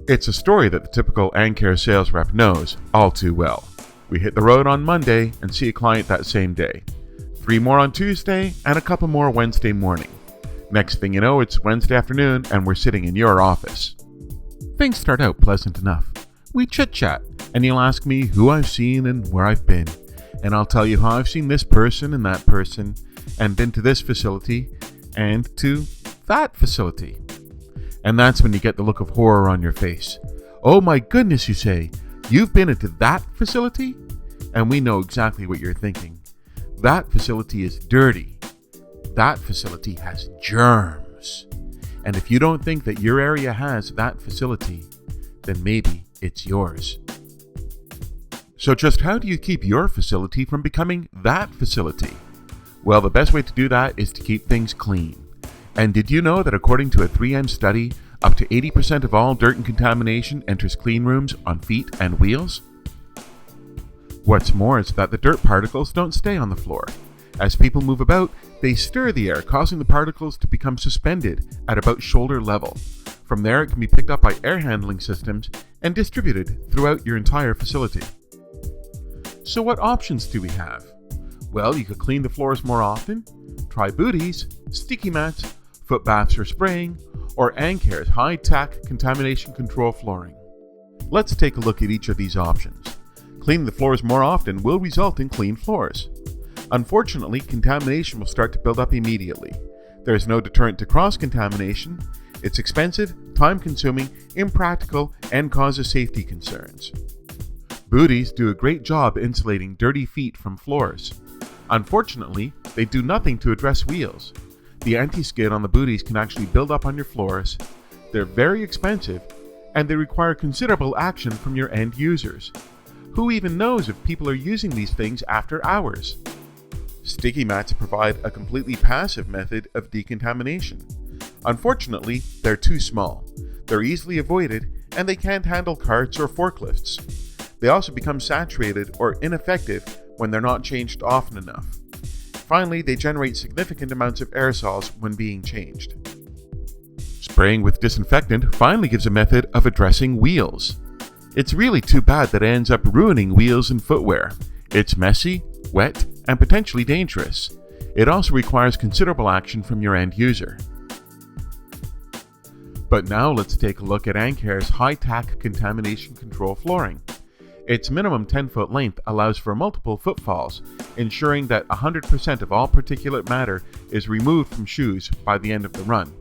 It's a story that the typical Ancare sales rep knows all too well. We hit the road on Monday and see a client that same day. 3 more on Tuesday and a couple more Wednesday morning. Next thing you know, it's Wednesday afternoon and we're sitting in your office. Things start out pleasant enough. We chit-chat and you'll ask me who I've seen and where I've been. And I'll tell you how I've seen this person and that person and been to this facility and to that facility. And that's when you get the look of horror on your face. Oh my goodness, you say, you've been into that facility? And we know exactly what you're thinking. That facility is dirty. That facility has germs. And if you don't think that your area has that facility, then maybe it's yours. So just how do you keep your facility from becoming that facility? Well, the best way to do that is to keep things clean. And did you know that according to a 3M study, up to 80% of all dirt and contamination enters clean rooms on feet and wheels? What's more is that the dirt particles don't stay on the floor. As people move about, they stir the air, causing the particles to become suspended at about shoulder level. From there, it can be picked up by air handling systems and distributed throughout your entire facility. So what options do we have? Well, you could clean the floors more often, try Booties, sticky mats, foot baths or spraying, or Ancare's high-tech contamination control flooring. Let's take a look at each of these options. Cleaning the floors more often will result in clean floors. Unfortunately, contamination will start to build up immediately. There is no deterrent to cross-contamination. It's expensive, time-consuming, impractical, and causes safety concerns. Booties do a great job insulating dirty feet from floors. Unfortunately, they do nothing to address wheels. The anti-skid on the Booties can actually build up on your floors. They're very expensive, and they require considerable action from your end users. Who even knows if people are using these things after hours? Sticky mats provide a completely passive method of decontamination. Unfortunately, they're too small. They're easily avoided, and they can't handle carts or forklifts. They also become saturated or ineffective when they're not changed often enough. Finally, they generate significant amounts of aerosols when being changed. Spraying with disinfectant finally gives a method of addressing wheels. It's really too bad that it ends up ruining wheels and footwear. It's messy, wet, and potentially dangerous. It also requires considerable action from your end user. But now let's take a look at Ancare's high-tech contamination control flooring. Its minimum 10-foot length allows for multiple footfalls, ensuring that 100% of all particulate matter is removed from shoes by the end of the run.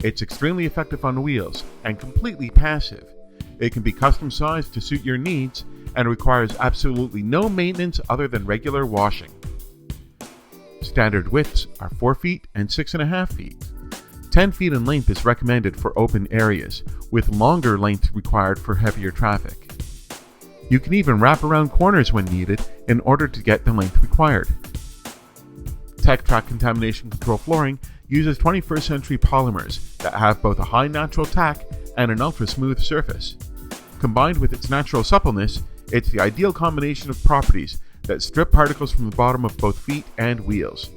It's extremely effective on wheels and completely passive. It can be custom sized to suit your needs and requires absolutely no maintenance other than regular washing. Standard widths are 4 feet and 6.5 feet. 10 feet in length is recommended for open areas, with longer length required for heavier traffic. You can even wrap around corners when needed in order to get the length required. TechTrak contamination control flooring uses 21st century polymers that have both a high natural tack and an ultra-smooth surface. Combined with its natural suppleness, it's the ideal combination of properties that strip particles from the bottom of both feet and wheels.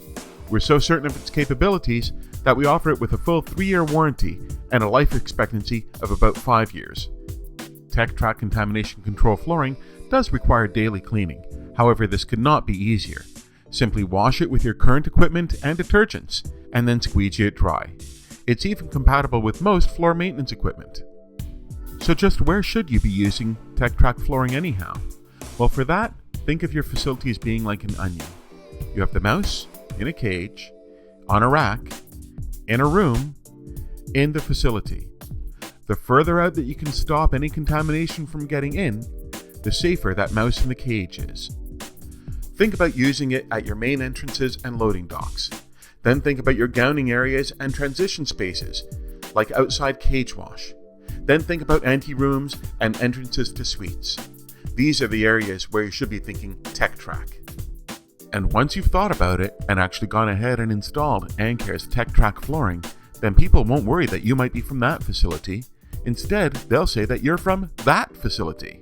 We're so certain of its capabilities that we offer it with a full 3-year warranty and a life expectancy of about 5 years. TechTrak contamination control flooring does require daily cleaning. However, this could not be easier. Simply wash it with your current equipment and detergents, and then squeegee it dry. It's even compatible with most floor maintenance equipment. So just where should you be using TechTrak flooring anyhow? Well, for that, think of your facility as being like an onion. You have the mouse in a cage, on a rack, in a room, in the facility. The further out that you can stop any contamination from getting in, the safer that mouse in the cage is. Think about using it at your main entrances and loading docks. Then think about your gowning areas and transition spaces, like outside cage wash. Then think about ante-rooms and entrances to suites. These are the areas where you should be thinking TechTrak. And once you've thought about it and actually gone ahead and installed Ancare's TechTrak flooring, then people won't worry that you might be from that facility. Instead, they'll say that you're from that facility.